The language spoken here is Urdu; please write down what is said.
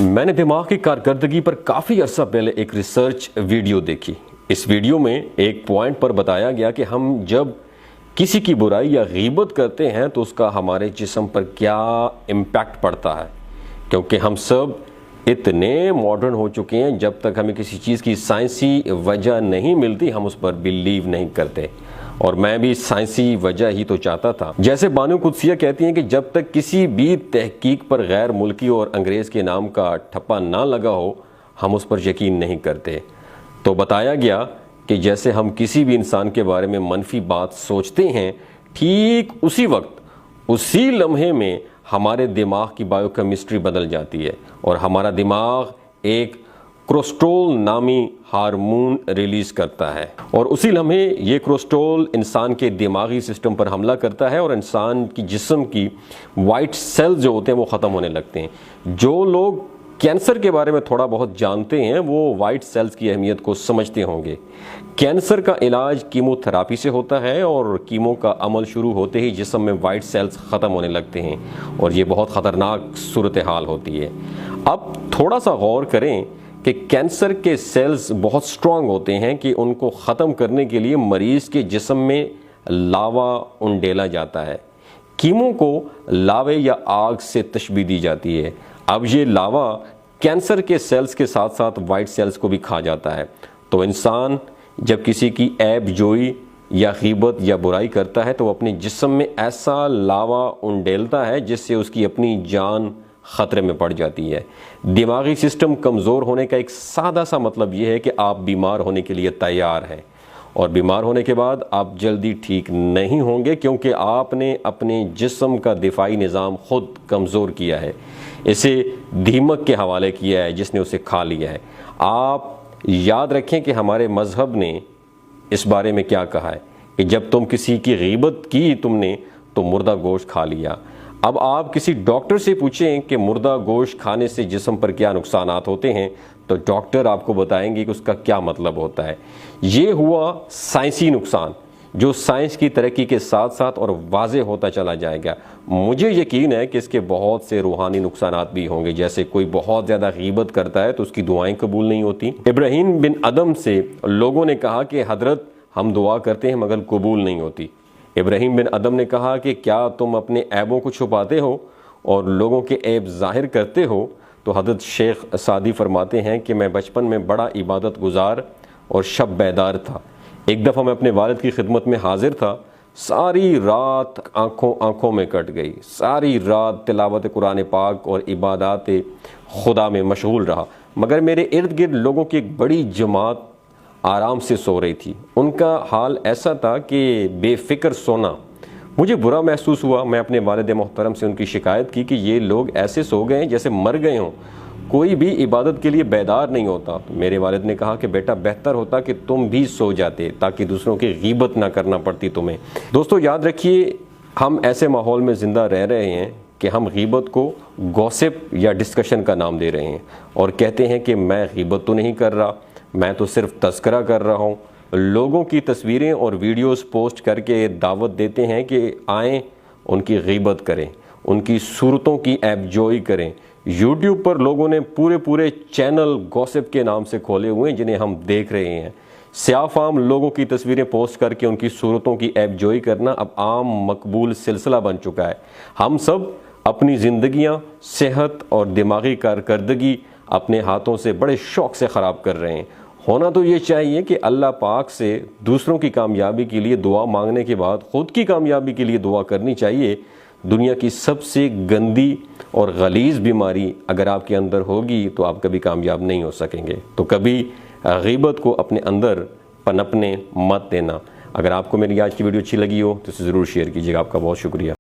میں نے دماغ کی کارکردگی پر کافی عرصہ پہلے ایک ریسرچ ویڈیو دیکھی۔ اس ویڈیو میں ایک پوائنٹ پر بتایا گیا کہ ہم جب کسی کی برائی یا غیبت کرتے ہیں تو اس کا ہمارے جسم پر کیا امپیکٹ پڑتا ہے، کیونکہ ہم سب اتنے ماڈرن ہو چکے ہیں، جب تک ہمیں کسی چیز کی سائنسی وجہ نہیں ملتی ہم اس پر بلیو نہیں کرتے، اور میں بھی سائنسی وجہ ہی تو چاہتا تھا۔ جیسے بانو قدسیہ کہتی ہیں کہ جب تک کسی بھی تحقیق پر غیر ملکی اور انگریز کے نام کا ٹھپا نہ لگا ہو ہم اس پر یقین نہیں کرتے۔ تو بتایا گیا کہ جیسے ہم کسی بھی انسان کے بارے میں منفی بات سوچتے ہیں، ٹھیک اسی وقت اسی لمحے میں ہمارے دماغ کی بائیو کیمسٹری بدل جاتی ہے اور ہمارا دماغ ایک کورٹیزول نامی ہارمون ریلیز کرتا ہے، اور اسی لمحے یہ کورٹیزول انسان کے دماغی سسٹم پر حملہ کرتا ہے اور انسان کی جسم کی وائٹ سیلز جو ہوتے ہیں وہ ختم ہونے لگتے ہیں۔ جو لوگ کینسر کے بارے میں تھوڑا بہت جانتے ہیں وہ وائٹ سیلز کی اہمیت کو سمجھتے ہوں گے۔ کینسر کا علاج کیمو تھراپی سے ہوتا ہے، اور کیمو کا عمل شروع ہوتے ہی جسم میں وائٹ سیلز ختم ہونے لگتے ہیں، اور یہ بہت خطرناک صورتحال ہوتی ہے۔ اب تھوڑا سا غور کریں کہ کینسر کے سیلز بہت سٹرونگ ہوتے ہیں کہ ان کو ختم کرنے کے لیے مریض کے جسم میں لاوا انڈیلا جاتا ہے۔ کیمو کو لاوے یا آگ سے تشبیہ دی جاتی ہے۔ اب یہ لاوا کینسر کے سیلز کے ساتھ ساتھ وائٹ سیلز کو بھی کھا جاتا ہے۔ تو انسان جب کسی کی عیب جوئی یا غیبت یا برائی کرتا ہے تو وہ اپنے جسم میں ایسا لاوا انڈیلتا ہے جس سے اس کی اپنی جان خطرے میں پڑ جاتی ہے۔ دماغی سسٹم کمزور ہونے کا ایک سادہ سا مطلب یہ ہے کہ آپ بیمار ہونے کے لیے تیار ہیں، اور بیمار ہونے کے بعد آپ جلدی ٹھیک نہیں ہوں گے، کیونکہ آپ نے اپنے جسم کا دفاعی نظام خود کمزور کیا ہے، اسے دیمک کے حوالے کیا ہے جس نے اسے کھا لیا ہے۔ آپ یاد رکھیں کہ ہمارے مذہب نے اس بارے میں کیا کہا ہے کہ جب تم کسی کی غیبت کی تم نے تو مردہ گوشت کھا لیا۔ اب آپ کسی ڈاکٹر سے پوچھیں کہ مردہ گوشت کھانے سے جسم پر کیا نقصانات ہوتے ہیں تو ڈاکٹر آپ کو بتائیں گے کہ اس کا کیا مطلب ہوتا ہے۔ یہ ہوا سائنسی نقصان جو سائنس کی ترقی کے ساتھ ساتھ اور واضح ہوتا چلا جائے گا۔ مجھے یقین ہے کہ اس کے بہت سے روحانی نقصانات بھی ہوں گے، جیسے کوئی بہت زیادہ غیبت کرتا ہے تو اس کی دعائیں قبول نہیں ہوتی۔ ابراہیم بن ادم سے لوگوں نے کہا کہ حضرت ہم دعا کرتے ہیں مگر قبول نہیں ہوتی۔ ابراہیم بن ادم نے کہا کہ کیا تم اپنے عیبوں کو چھپاتے ہو اور لوگوں کے عیب ظاہر کرتے ہو؟ تو حضرت شیخ سعدی فرماتے ہیں کہ میں بچپن میں بڑا عبادت گزار اور شب بیدار تھا۔ ایک دفعہ میں اپنے والد کی خدمت میں حاضر تھا، ساری رات آنکھوں میں کٹ گئی، ساری رات تلاوت قرآن پاک اور عبادات خدا میں مشغول رہا، مگر میرے ارد گرد لوگوں کی ایک بڑی جماعت آرام سے سو رہی تھی۔ ان کا حال ایسا تھا کہ بے فکر سونا۔ مجھے برا محسوس ہوا۔ میں اپنے والد محترم سے ان کی شکایت کی کہ یہ لوگ ایسے سو گئے ہیں جیسے مر گئے ہوں، کوئی بھی عبادت کے لیے بیدار نہیں ہوتا۔ میرے والد نے کہا کہ بیٹا بہتر ہوتا کہ تم بھی سو جاتے تاکہ دوسروں کی غیبت نہ کرنا پڑتی تمہیں۔ دوستو یاد رکھیے، ہم ایسے ماحول میں زندہ رہ رہے ہیں کہ ہم غیبت کو گوسپ یا ڈسکشن کا نام دے رہے ہیں اور کہتے ہیں کہ میں غیبت تو نہیں کر رہا، میں تو صرف تذکرہ کر رہا ہوں۔ لوگوں کی تصویریں اور ویڈیوز پوسٹ کر کے دعوت دیتے ہیں کہ آئیں ان کی غیبت کریں، ان کی صورتوں کی عیب جوئی کریں۔ یوٹیوب پر لوگوں نے پورے چینل گوسپ کے نام سے کھولے ہوئے ہیں جنہیں ہم دیکھ رہے ہیں۔ سیاہ فام لوگوں کی تصویریں پوسٹ کر کے ان کی صورتوں کی عیب جوئی کرنا اب عام مقبول سلسلہ بن چکا ہے۔ ہم سب اپنی زندگیاں، صحت اور دماغی کارکردگی اپنے ہاتھوں سے بڑے شوق سے خراب کر رہے ہیں۔ ہونا تو یہ چاہیے کہ اللہ پاک سے دوسروں کی کامیابی کے لیے دعا مانگنے کے بعد خود کی کامیابی کے لیے دعا کرنی چاہیے۔ دنیا کی سب سے گندی اور غلیظ بیماری اگر آپ کے اندر ہوگی تو آپ کبھی کامیاب نہیں ہو سکیں گے۔ تو کبھی غیبت کو اپنے اندر پنپنے مت دینا۔ اگر آپ کو میری آج کی ویڈیو اچھی لگی ہو تو اسے ضرور شیئر کیجیے گا۔ آپ کا بہت شکریہ۔